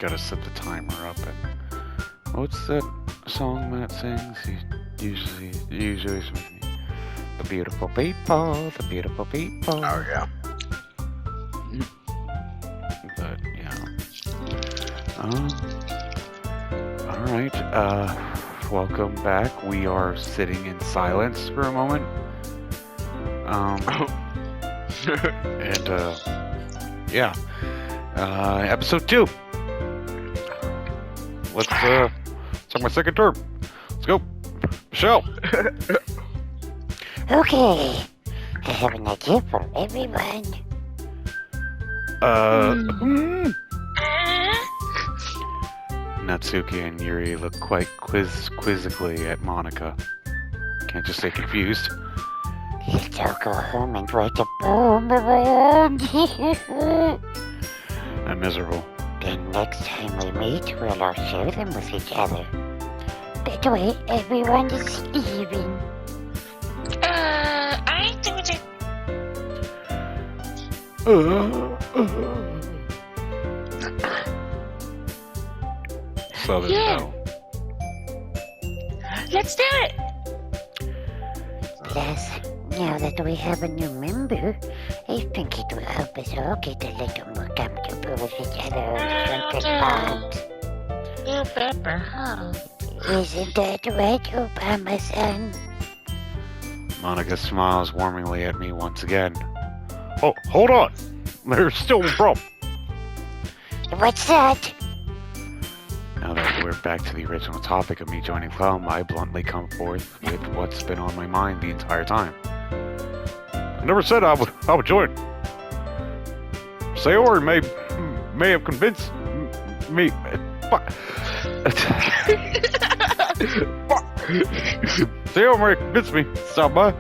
Gotta set the timer up. And what's that song Matt sings? He usually with me. The beautiful people, the beautiful people. Oh yeah. But yeah. All right. Welcome back. We are sitting in silence for a moment. And yeah. Episode 2. Let's start my second term. Let's go. Michelle. Okay. I have an idea for everyone. Natsuki and Yuri look quite quizzically at Monica. Can't just say confused. Let's all go home and write a poem around. I'm miserable. Then next time we meet, we'll all share them with each other. That way, everyone is even. I do it. Southern Yeah. Belle. Let's do it. Plus, now that we have a new member, I think it will help us all get a little more comfortable with each other and strengthen bonds. You pepper, huh? Isn't that right, Obama-san? Monica smiles warmingly at me once again. Oh, hold on. There's still a problem. What's that? Now that we're back to the original topic of me joining Club, I bluntly come forth with what's been on my mind the entire time. I never said I would join. Sayori may have convinced me. Sayori may have convinced me to stop by.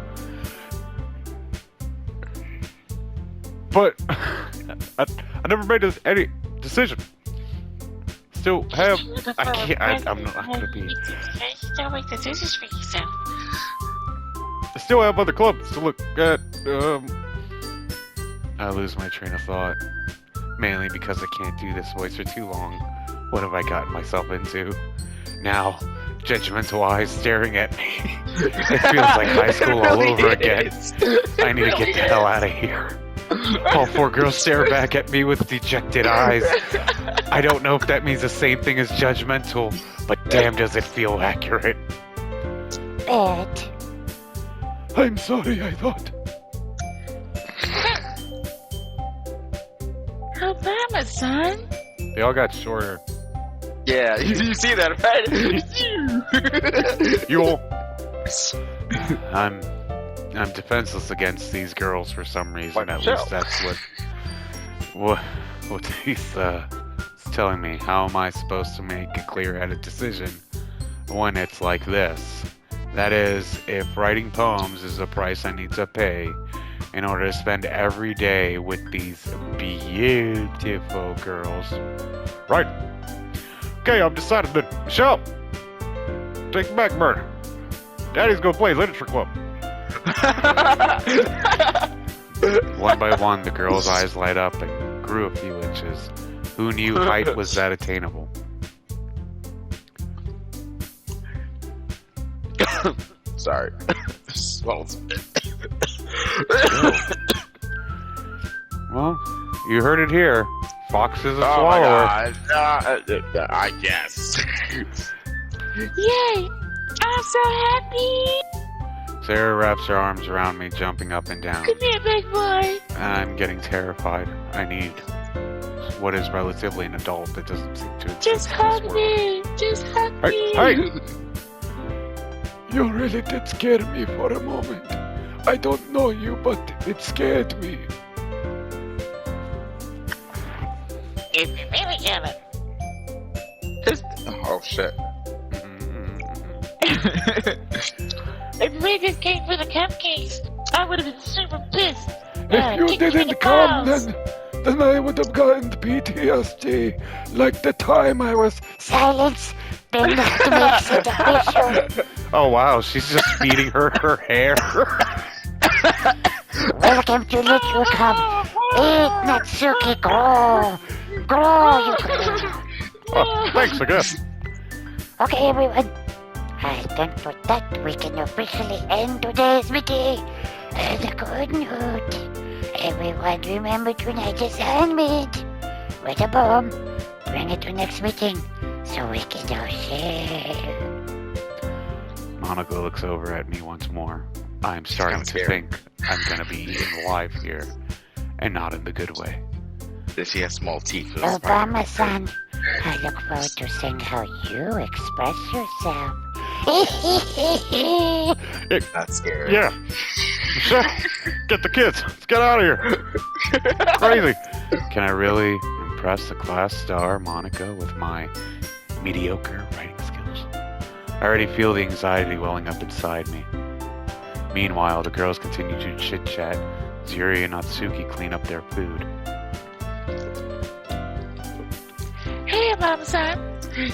But I never made any decision. Still have. I can't. I'm not gonna be. Still make decisions for yourself. I still have other clubs to look at. I lose my train of thought. Mainly because I can't do this voice for too long. What have I gotten myself into? Now, judgmental eyes staring at me. It feels like high school all over again. I need to get the hell out of here. All 4 girls stare back at me with dejected eyes. I don't know if that means the same thing as judgmental, but damn does it feel accurate. Bert. I'm sorry, I thought. Obama, son. They all got shorter. Yeah, you see that, right? You all... I'm defenseless against these girls for some reason. At least that's what he's telling me. How am I supposed to make a clear-headed decision when it's like this? That is, if writing poems is the price I need to pay in order to spend every day with these beautiful girls. Right. Okay, I've decided that. Michelle, take it back, Murder. Daddy's gonna play literature club. One by one, the girl's eyes light up and grew a few inches. Who knew height was that attainable? Sorry. Well, you heard it here. Fox is a Oh swallower. my God. I guess. Yay! I'm so happy. Sarah wraps her arms around me, jumping up and down. Come here, big boy. I'm getting terrified. I need what is relatively an adult that doesn't seem to exist Just in hug this world. me. Just hug me. Hey! You really did scare me for a moment. I don't know you, but it scared me. If you really get it. Oh shit. If Megan came for the cupcakes, I would have been super pissed. If you kick me in the didn't come, balls. then I would have gotten PTSD, like the time I was... Silence. Then that makes it official. Oh wow, she's just feeding her hair. Welcome to Literature Club. Eat Natsuki, grow. Grow, you grow. Oh, thanks, I guess. Okay, everyone. I think with that, we can officially end today's meeting. And a good note. Everyone remember tonight's assignment. With a bomb, bring it to next meeting so we can all share. Monica looks over at me once more. I'm starting to think I'm gonna be eaten alive here, and not in the good way. Does she have small teeth? Obama-san, I look forward to seeing how you express yourself. That's scary. Yeah. Michelle, get the kids. Let's get out of here. Crazy. Can I really impress the class star, Monica, with my mediocre writing skills? I already feel the anxiety welling up inside me. Meanwhile, the girls continue to chit-chat. Zuri and Natsuki clean up their food. Hey, Mama-san.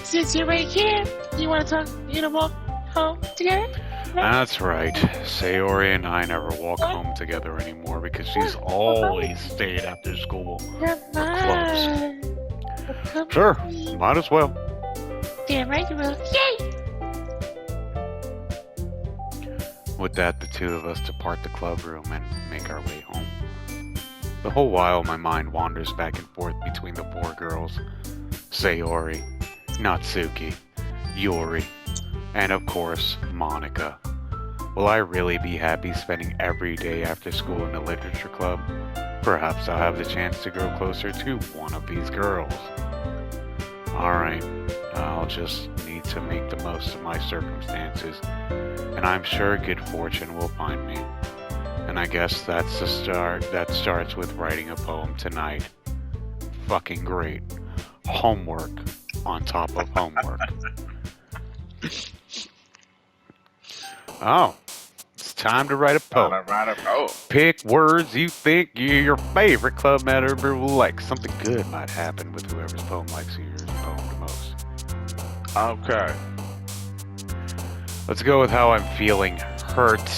Since you're right here, you want to walk home together? That's right. Sayori and I never walk home together anymore because she's always stayed after school. Come clubs. on. Come Sure, on. might as well. Damn right you will. Yay! With that, the two of us depart the club room and make our way home. The whole while, my mind wanders back and forth between the four girls. Sayori, Natsuki, Yuri, and of course, Monica. Will I really be happy spending every day after school in the literature club? Perhaps I'll have the chance to grow closer to one of these girls. Alright, I'll just need to make the most of my circumstances, and I'm sure good fortune will find me. And I guess that's the start. That starts with writing a poem tonight. Fucking great. Homework on top of homework. Oh, it's time to write a poem. Pick words you think your favorite club member will like. Something good might happen with whoever's poem likes your poem the most. Okay. Let's go with how I'm feeling. Hurt.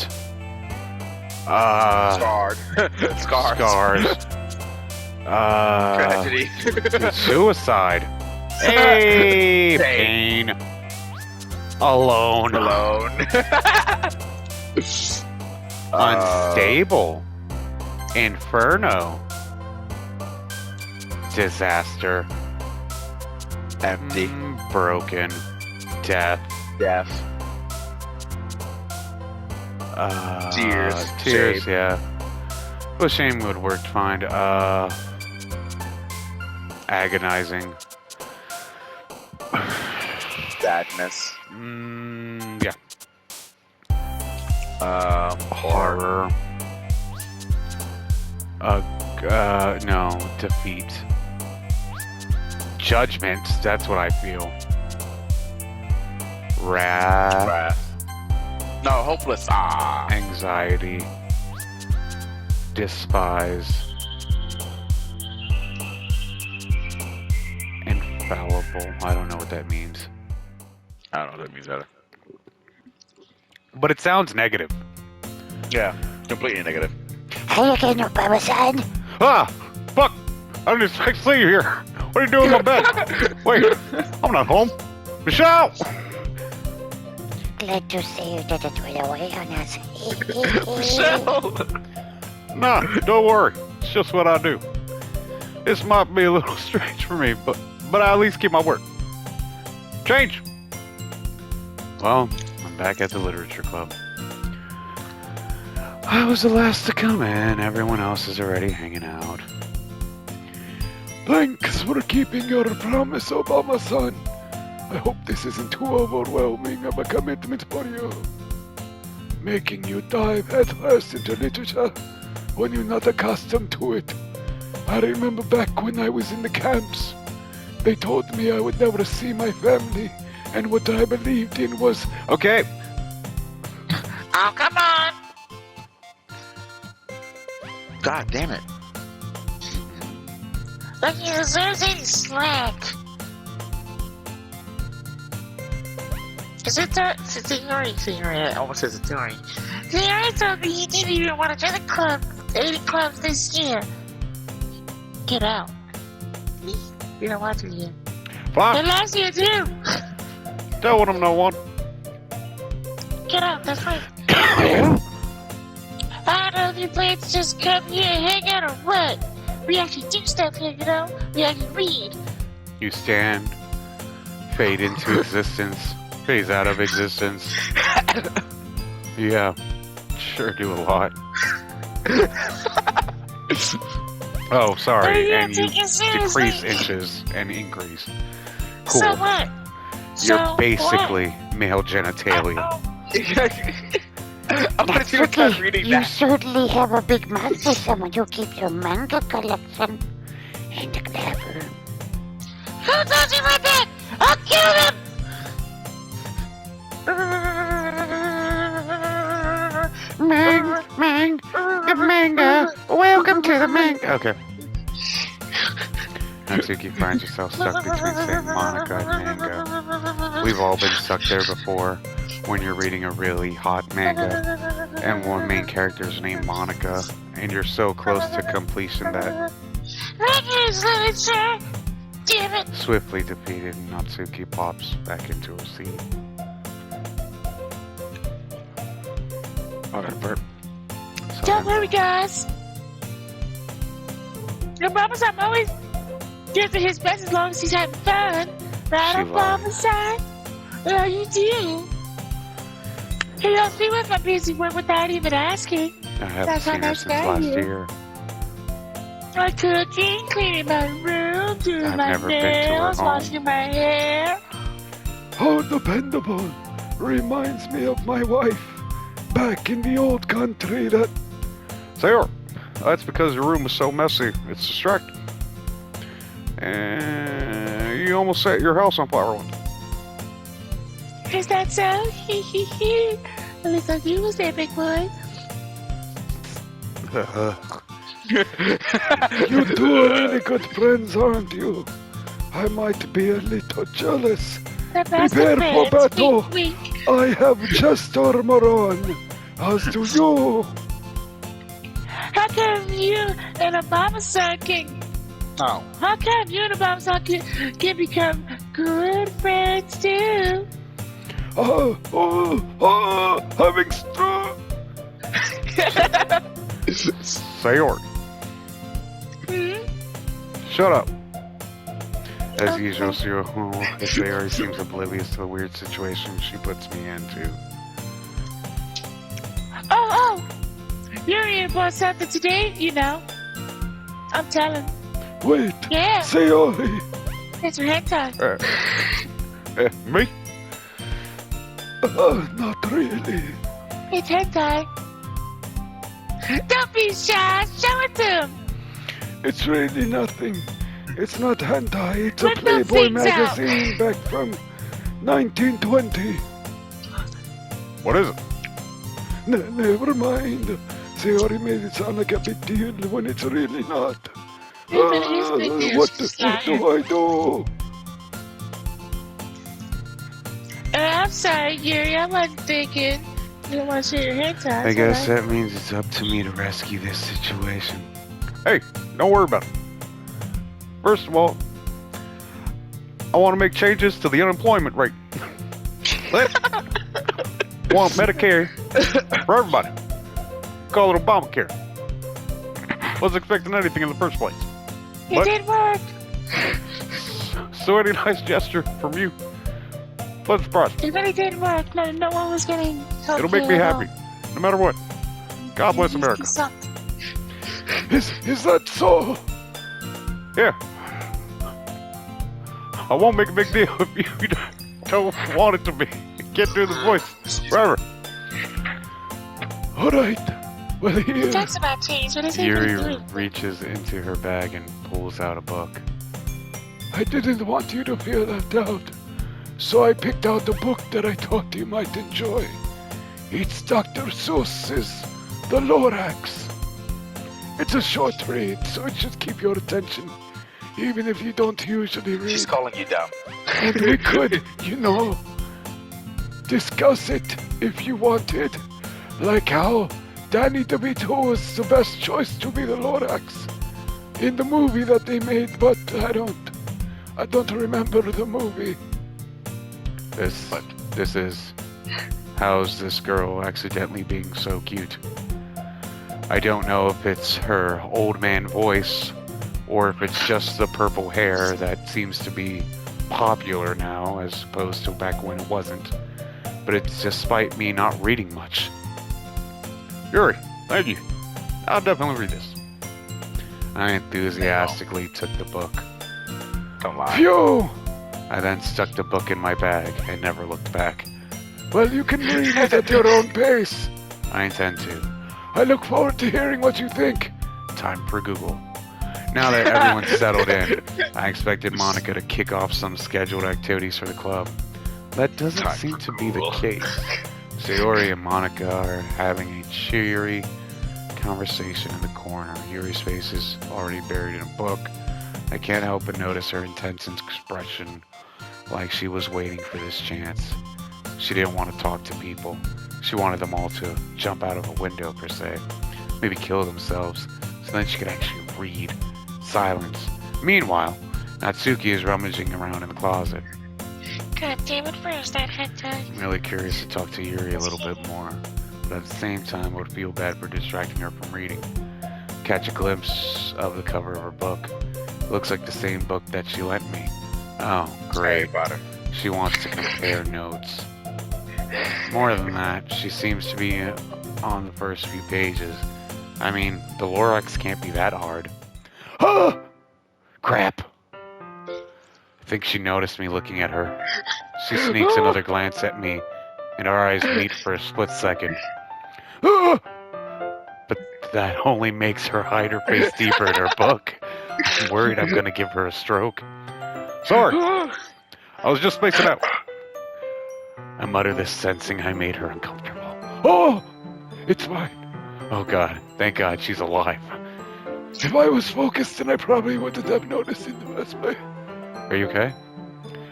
Scarred. Scars. Tragedy. Suicide. Hey, pain. Alone. Unstable. Inferno. Disaster. Empty. Broken. Death. Death. Tears. Tears, Shame. yeah. Well, shame would work fine. Agonizing. Sadness. Yeah. Horror. No, defeat. Judgment, that's what I feel. Wrath. No, hopeless. Anxiety. Despise. Infallible. I don't know what that means. I don't know what that means either. But it sounds negative. Yeah, completely negative. Hey again, Obama-san. Ah! Fuck! I didn't expect to see you here. What are you doing in my bed? Wait, I'm not home. Michelle! Glad to see you didn't run away on us. Nah, don't worry. It's just what I do. This might be a little strange for me, but I at least keep my word. Change! Well, I'm back at the literature club. I was the last to come in. Everyone else is already hanging out. Thanks for keeping your promise, Obama-san. I hope this isn't too overwhelming of a commitment for you. Making you dive headfirst into literature when you're not accustomed to it. I remember back when I was in the camps. They told me I would never see my family, and what I believed in was... Okay. Oh, come on. God damn it. Like he deserves any slack. Is it theory? I almost says a theory. Theory told me he didn't even want to join the club, 80 clubs this year. Get out. We don't want you here. Fine. And last year too. Tell them no one. Get out, that's right. Yeah. I don't know if you plan to just come here and hang out or what. We actually do stuff here, you know? We actually read. You stand, fade into existence, phase out of existence. Yeah, sure do a lot. Oh, sorry, and you decrease inches and increase. Cool. So what? You're basically male genitalia. I'm gonna see what I'm reading You that. certainly have a big mouth for someone who keeps your manga collection in the clever. Who told you about that? I'll kill him! The manga. Welcome to the manga. Okay. Natsuki finds yourself stuck between saying Monica and manga. We've all been stuck there before when you're reading a really hot manga and one main character is named Monica and you're so close to completion that Literature! Damn it! swiftly defeated Natsuki pops back into her seat. Oh, that burp. Don't worry, guys. Your mama's I'm always giving his best as long as he's having fun. Right She on mama's side. Yeah, you do. He helps me with my busy work without even asking. I haven't That's how seen her nice since guy last you. year. I'm cooking, cleaning my room, doing I've my never been to her nails, home. washing my hair. How dependable. Reminds me of my wife. Back in the old country that... Sarah, that's because your room was so messy. It's distracting. And you almost set your house on fire once. Is that so? At least I knew was there, big boy. You two are really good friends, aren't you? I might be a little jealous. The best Prepare of for friends. battle. Wink, wink. I have just armor on. As do you. How come you and a mama son can... Oh. How come you and a mama son can become good friends too? Having stroke. Sayori, Hmm? shut up. As usual, Sayori seems oblivious to the weird situation she puts me into. Oh! You're here for something today, you know. I'm telling. Wait, Yeah, Sayori. it's your hentai. Me? Not really. It's hentai. Don't be shy. Show it to him. It's really nothing. It's not hentai. It's a Let the Playboy things out. magazine back from 1920. What is it? Never mind. Sayori made it sound like a big deal when it's really not. Yeah, but it is a big deal. What She's do lying. I do? I'm sorry, Yuri. I wasn't thinking. You don't want to show your hentai. I guess that means it's up to me to rescue this situation. Hey, don't worry about it. First of all, I want to make changes to the unemployment rate. Want Medicare for everybody. Call it Obamacare. Wasn't expecting anything in the first place. It What? did work. So any nice gesture from you. Pleasant surprise. It really did work. No one was getting help. It'll make me happy, no matter what. God bless America. Is that so? Yeah. I won't make a big deal if you don't want it to be. Can't do the voice forever. All right. Well, He here. talks about cheese, but it's Yuri even reaches into her bag and pulls out a book. I didn't want you to feel left out, so I picked out a book that I thought you might enjoy. It's Dr. Seuss's The Lorax. It's a short read, so it should keep your attention, even if you don't usually read. She's calling you dumb. And we could, discuss it if you wanted. Like how Danny DeVito was the best choice to be the Lorax in the movie that they made, but I don't remember the movie. This is... How's this girl accidentally being so cute? I don't know if it's her old man voice, or if it's just the purple hair that seems to be popular now, as opposed to back when it wasn't. But it's despite me not reading much. Yuri, thank you. I'll definitely read this. I enthusiastically took the book. Don't lie. Phew! I then stuck the book in my bag and never looked back. Well, you can read it at your own pace. I intend to. I look forward to hearing what you think. Time for Google. Now that everyone's settled in, I expected Monica to kick off some scheduled activities for the club. That doesn't seem to be the case. Sayori and Monica are having a cheery conversation in the corner. Yuri's face is already buried in a book. I can't help but notice her intense expression, like she was waiting for this chance. She didn't want to talk to people. She wanted them all to jump out of a window, per se. Maybe kill themselves, so then she could actually read. Silence. Meanwhile, Natsuki is rummaging around in the closet. God damn it, where's that hentai? I'm really curious to talk to Yuri a little bit more, but at the same time I would feel bad for distracting her from reading. Catch a glimpse of the cover of her book. It looks like the same book that she lent me. Oh, great. She wants to compare notes. More than that, she seems to be on the first few pages. I mean, the Lorax can't be that hard. Ah! Crap! I think she noticed me looking at her. She sneaks another glance at me, and our eyes meet for a split second. Ah! But that only makes her hide her face deeper in her book. I'm worried I'm gonna give her a stroke. Sorry! I was just spacing out. I mutter this, sensing I made her uncomfortable. Oh! It's fine. Oh God, thank God she's alive. If I was focused, then I probably wouldn't have noticed in the first place. Are you okay?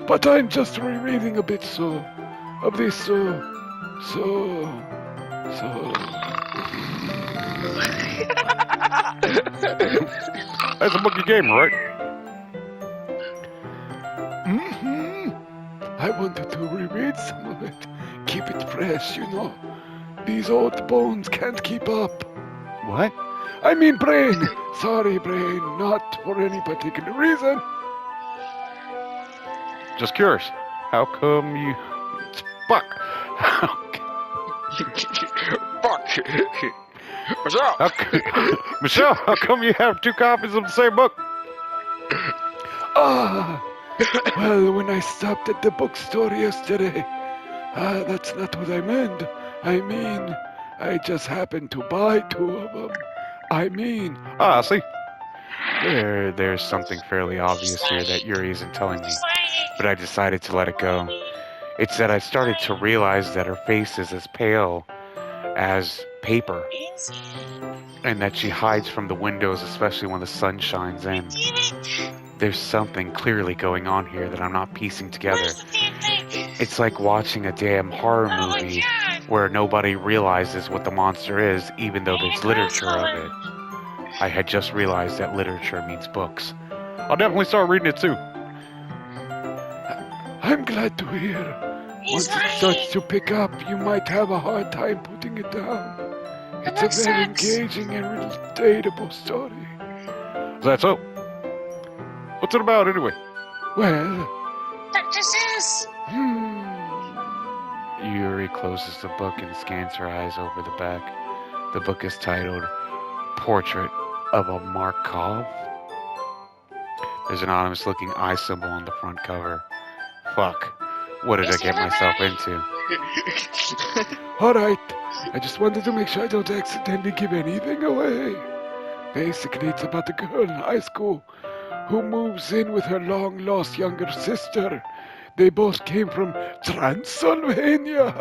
But I'm just rereading a bit of this That's a monkey game, right? I wanted to reread some of it. Keep it fresh, you know. These old bones can't keep up. What? I mean brain. Sorry, brain. Not for any particular reason. Just curious. How come you... Fuck! Fuck! Michelle! Michelle, how come you have two copies of the same book? Well, when I stopped at the bookstore yesterday, that's not what I meant. I mean, I just happened to buy two of them. I mean... Ah, see? There's something fairly obvious here that Yuri isn't telling me, but I decided to let it go. It's that I started to realize that her face is as pale as paper, and that she hides from the windows, especially when the sun shines in. There's something clearly going on here that I'm not piecing together. It's like watching a damn horror movie where nobody realizes what the monster is, even though there's literature of it. I had just realized that literature means books. I'll definitely start reading it too. I'm glad to hear. Once it starts to pick up, you might have a hard time putting it down. It's a very engaging and relatable story. That's so. What's it about anyway? Well... Dr. Seuss! Yuri closes the book and scans her eyes over the back. The book is titled Portrait of a Markov. There's an ominous-looking eye symbol on the front cover. Fuck. What did I get myself into? Alright, I just wanted to make sure I don't accidentally give anything away. Basically, it's about a girl in high school who moves in with her long-lost younger sister. They both came from Transylvania.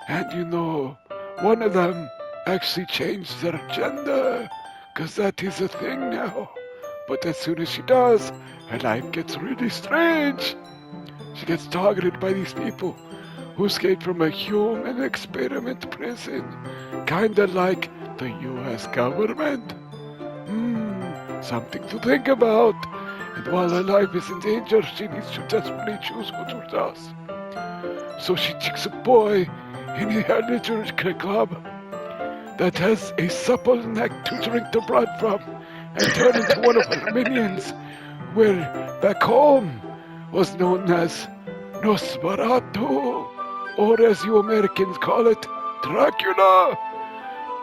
And you know, one of them actually changed their gender, 'cause that is a thing now. But as soon as she does, her life gets really strange. She gets targeted by these people who escaped from a human experiment prison, kinda like the US government. Something to think about. And while her life is in danger, she needs to desperately choose what to does. So she takes a boy in her literature club that has a supple neck to drink the blood from and turn into one of her minions, where back home was known as Nosferatu, or as you Americans call it, Dracula.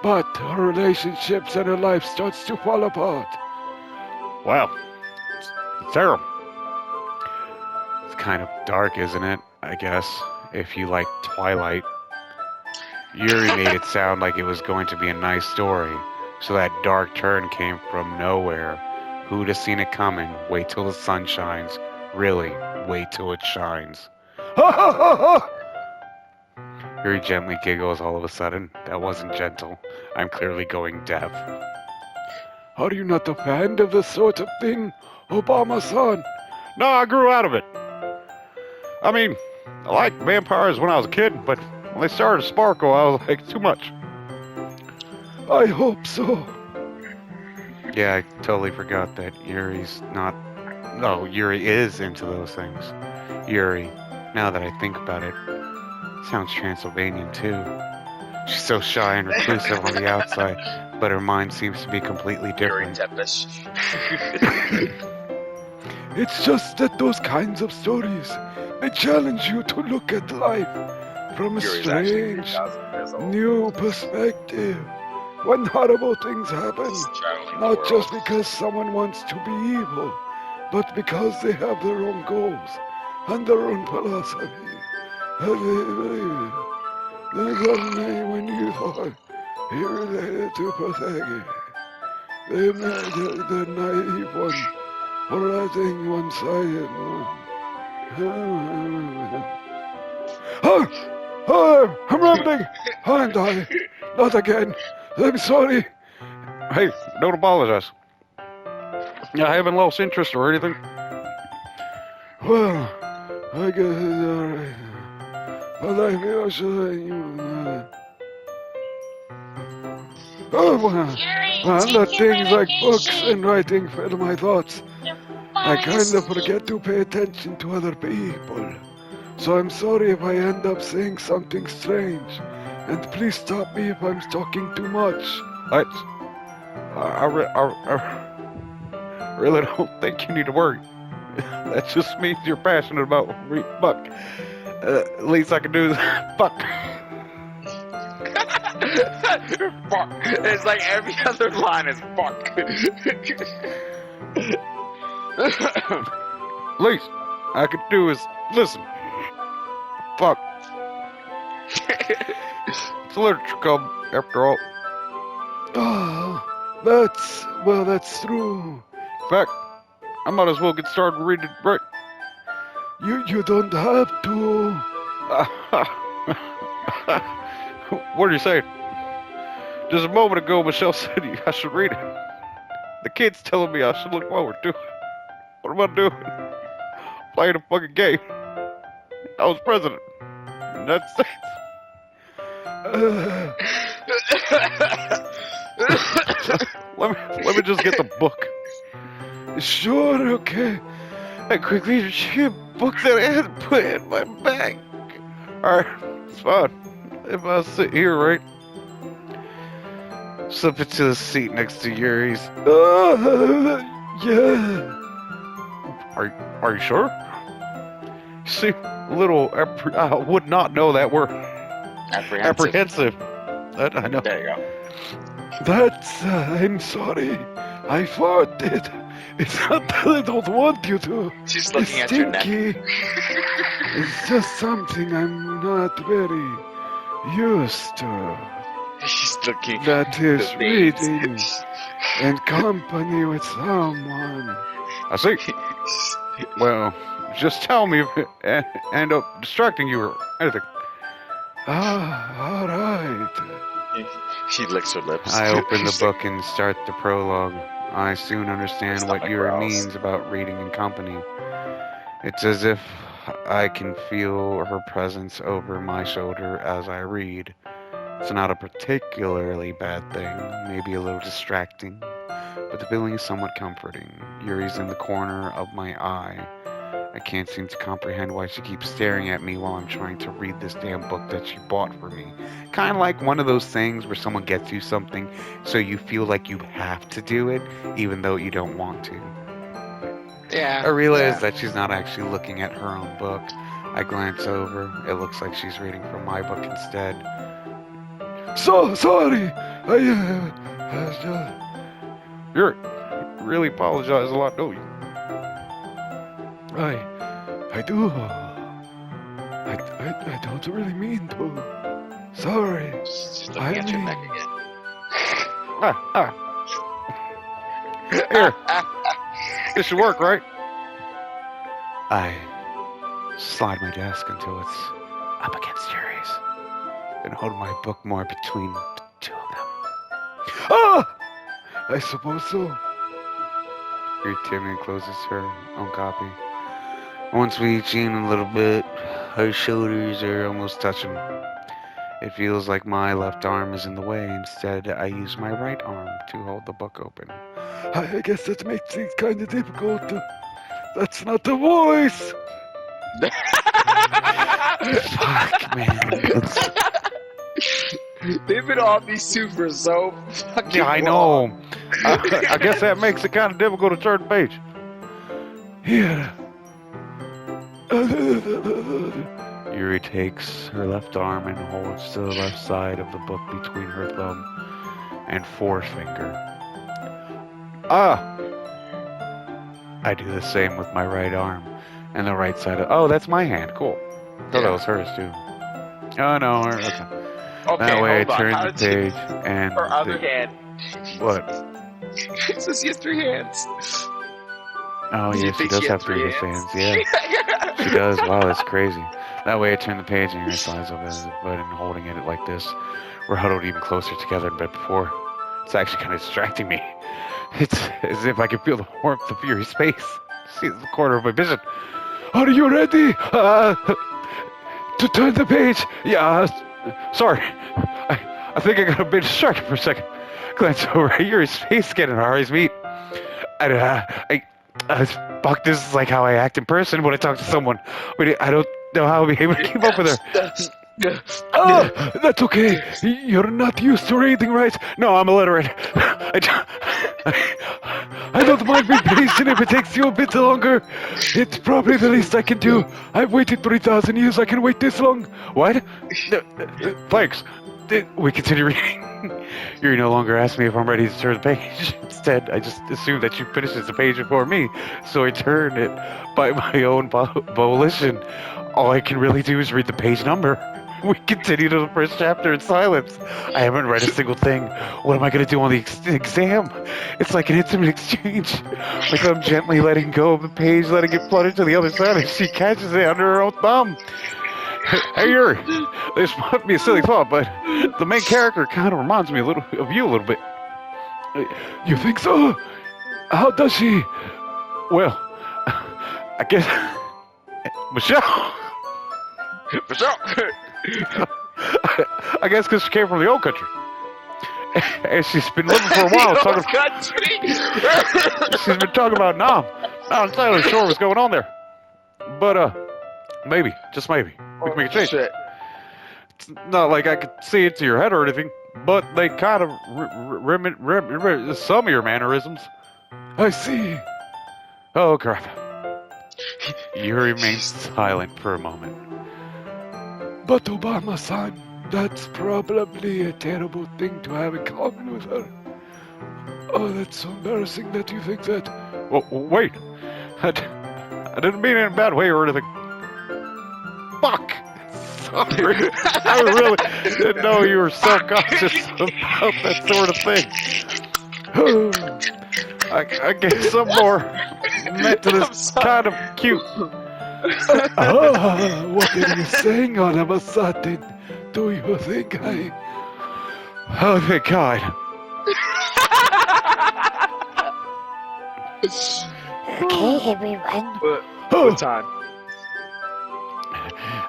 But her relationships and her life starts to fall apart. Wow. It's terrible. It's kind of dark, isn't it? I guess, if you like Twilight. Yuri made it sound like it was going to be a nice story, so that dark turn came from nowhere. Who'd have seen it coming? Wait till the sun shines. Really, wait till it shines. Ha ha ha ha! Yuri gently giggles all of a sudden. That wasn't gentle. I'm clearly going deaf. Are you not a fan of this sort of thing, Obama-san? No, I grew out of it. I mean, I liked vampires when I was a kid, but when they started to sparkle, I was like, too much. I hope so. Yeah, I totally forgot that Yuri's not... No, Yuri is into those things. Yuri, now that I think about it, sounds Transylvanian too. She's so shy and reclusive on the outside, but her mind seems to be completely Yuri different. Tempest. It's just that those kinds of stories, they challenge you to look at life from a Yuri's actually strange, 3,000 years old. new perspective. When horrible things happen, Traveling not the just world. because someone wants to be evil, but because they have their own goals and their own philosophy. Then suddenly, when you thought you related to Prothagi, the naive one, or letting one-sided one. Oh, I'm rambling! Aren't I? Not again. I'm sorry. Hey, don't apologize. I haven't lost interest or anything. Well, I guess it's alright. But I feel sure oh, well, let things like books and writing fill my thoughts. I kind of forget to pay attention to other people. So I'm sorry if I end up saying something strange. And please stop me if I'm talking too much. I really don't think you need to worry. That just means you're passionate about reading Buck. At least I can do is Buck. Fuck. It's like every other line is fuck. Least I could do is listen. Fuck. It's a literature club, after all. Ah, that's true. In fact, I might as well get started reading right. You don't have to. What are you saying? Just a moment ago, Michelle said I should read it. The kid's telling me I should look forward to it. What am I doing? Playing a fucking game. I was president of the United States. Let me just get the book. Sure, okay. I quickly retrieved books that I had put in my bag. Alright, it's fine. If I sit here, right? Slip it to the seat next to Yuri's. Yeah. Are you sure? You seem a little I would not know that word. Apprehensive. That I know. There you go. That's, I'm sorry. I farted. It's not that I don't want you to. She's It's looking at your neck. stinky. It's just something I'm not very used to. She's looking. That is the veins. reading in company with someone. I see. Well, just tell me if it end up distracting you or anything. Ah, all right. She licks her lips. I open the book and start the prologue. I soon understand what Stomach Yuri growls. means about reading in company. It's as if I can feel her presence over my shoulder as I read. It's not a particularly bad thing, maybe a little distracting, but the feeling is somewhat comforting. Yuri's in the corner of my eye. I can't seem to comprehend why she keeps staring at me while I'm trying to read this damn book that she bought for me. Kind of like one of those things where someone gets you something so you feel like you have to do it even though you don't want to. Yeah. I realize that she's not actually looking at her own book. I glance over. It looks like she's reading from my book instead. So sorry. You really apologize a lot, don't you? I do. I don't really mean to. Sorry. Just looking at your neck again. Here. This should work, right? I slide my desk until it's up against Yuri's and hold my book more between the two of them. Ah! I suppose so. Yuri timidly closes her own copy. Once we each lean a little bit, her shoulders are almost touching. It feels like my left arm is in the way. Instead, I use my right arm to hold the book open. I guess that makes things kind of difficult. That's not the voice. Fuck, man. They've been on these two for so fucking Yeah, I long. know. I guess that makes it kind of difficult to turn the page. Here. Yuri takes her left arm and holds to the left side of the book between her thumb and forefinger. Ah! I do the same with my right arm and the right side of... Oh, that's my hand. Cool. Thought that was hers, too. Oh, no. Okay. Okay, That way I hold on. turn How the did you- page and... Her other hand. What? It says she has 3 hands. Oh, Do you yeah, she think does she have has 3 3 hands. Yeah, she does. Wow, that's crazy. That way I turn the page and Yuri slides over the button, holding it like this. We're huddled even closer together than before. It's actually kind of distracting me. It's as if I can feel the warmth of Yuri's face. See the corner of my vision. Are you ready? To turn the page? Yeah, sorry. I think I got a bit distracted for a second. Glance over at Yuri's face, getting our eyes meet. Fuck, this is like how I act in person when I talk to someone. I don't know how I'll be able to keep up with her. Oh, that's okay. You're not used to reading, right? No, I'm illiterate. I don't mind being patient if it takes you a bit longer. It's probably the least I can do. I've waited 3,000 years. I can wait this long. What? Thanks. We continue reading. Yuri no longer asks me if I'm ready to turn the page. Instead, I just assume that she finishes the page before me, so I turn it by my own volition. All I can really do is read the page number. We continue to the first chapter in silence. I haven't read a single thing. What am I going to do on the exam? It's like an intimate exchange. Like I'm gently letting go of the page, letting it flutter to the other side, and she catches it under her own thumb. Hey, Yuri, this might be a silly thought, but the main character kind of reminds me of you a little bit. You think so? How does she? Well, I guess... Michelle! Michelle! I guess because she came from the old country. And she's been living for a while. She's been talking about Nam. Not entirely sure what's going on there. But, maybe, just maybe, we can make a change. Shit. It's not like I could see into your head or anything, but they kind of some of your mannerisms. I see. Oh, crap. You remain silent for a moment. But Obama-san, that's probably a terrible thing to have in common with her. Oh, that's so embarrassing that you think that. Well, wait. I didn't mean it in a bad way or anything. Fuck. Sorry. I really didn't know you were self-conscious about that sort of thing. I guess I'm more meant to this kind of cute. What are you saying all of a sudden? Do you think I... Oh, thank God. Okay, everyone. What time?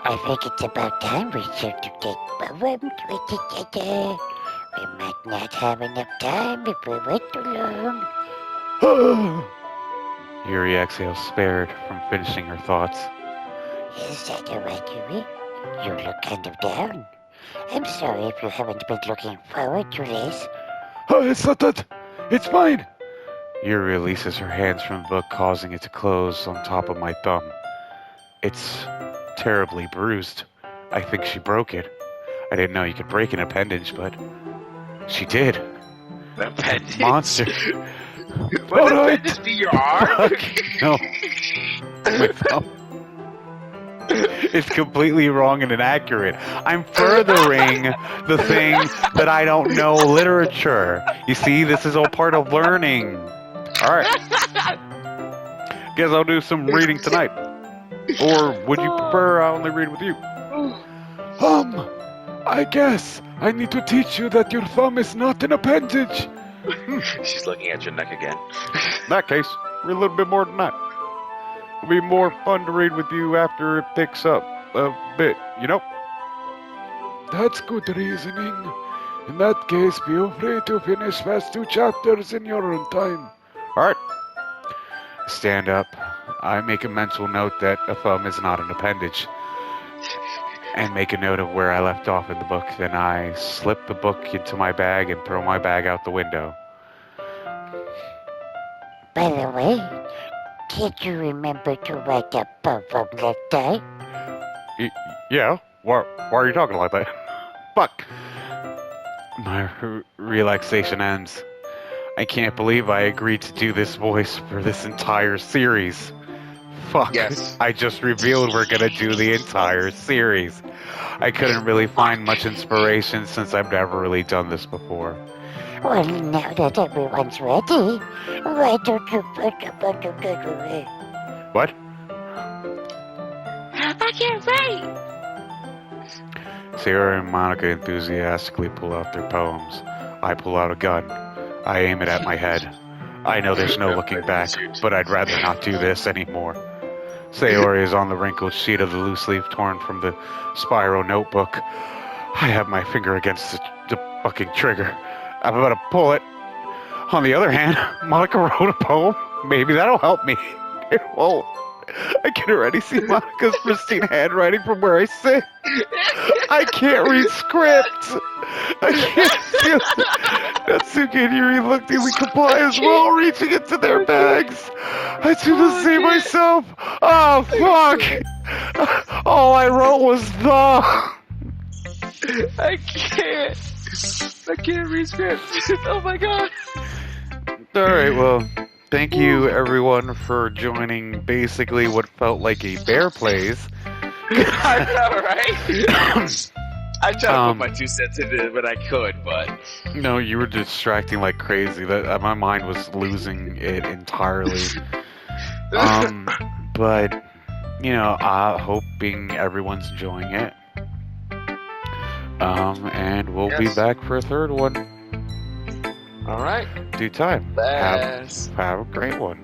I think it's about time we start to get bummed with each other. We might not have enough time if we wait too long. Yuri exhales, spared from finishing her thoughts. Is that all right, Yuri? You look kind of down. I'm sorry if you haven't been looking forward to this. It's not that. It's fine. Yuri releases her hands from the book, causing it to close on top of my thumb. It's terribly bruised. I think she broke it. I didn't know you could break an appendage, but she did. An appendage? Monster. Would an appendage be your arm? No. My thumb. It's completely wrong and inaccurate. I'm furthering the thing that I don't know literature. You see, this is all part of learning. Alright. Guess I'll do some reading tonight. Or would you prefer I only read with you? I guess I need to teach you that your thumb is not an appendage. She's looking at your neck again. In that case, read a little bit more than that. It'll be more fun to read with you after it picks up a bit, you know? That's good reasoning. In that case, feel free to finish first 2 chapters in your own time. Alright. Stand up. I make a mental note that a thumb is not an appendage. And make a note of where I left off in the book. Then I slip the book into my bag and throw my bag out the window. By the way, did you remember to write a poem that day? Yeah? Why are you talking like that? Fuck! My relaxation ends. I can't believe I agreed to do this voice for this entire series. Fuck. Yes. I just revealed we're gonna do the entire series. I couldn't really find much inspiration since I've never really done this before. Well, now that everyone's ready, why don't you put a bottle away? What? I can't wait. Sarah and Monica enthusiastically pull out their poems. I pull out a gun. I aim it at my head. I know there's no looking back, but I'd rather not do this anymore. Sayori is on the wrinkled sheet of the loose leaf torn from the spiral notebook. I have my finger against the fucking trigger. I'm about to pull it. On the other hand, Monica wrote a poem. Maybe that'll help me. It won't. I can already see Monica's pristine handwriting from where I sit. I can't read script. I can't feel Natsuki and Yuri reluctantly comply as well, reaching into their bags. I do the same myself. Oh, fuck. All I wrote was the. I can't read scripts. Oh my god. Alright, well, thank you everyone for joining basically what felt like a Bear Plays. I know, right? I tried to put my 2 cents into it when I could, but... No, you were distracting like crazy. That my mind was losing it entirely. But, you know, hoping everyone's enjoying it. And we'll be back for a third one. Alright. Due time. Have a great one.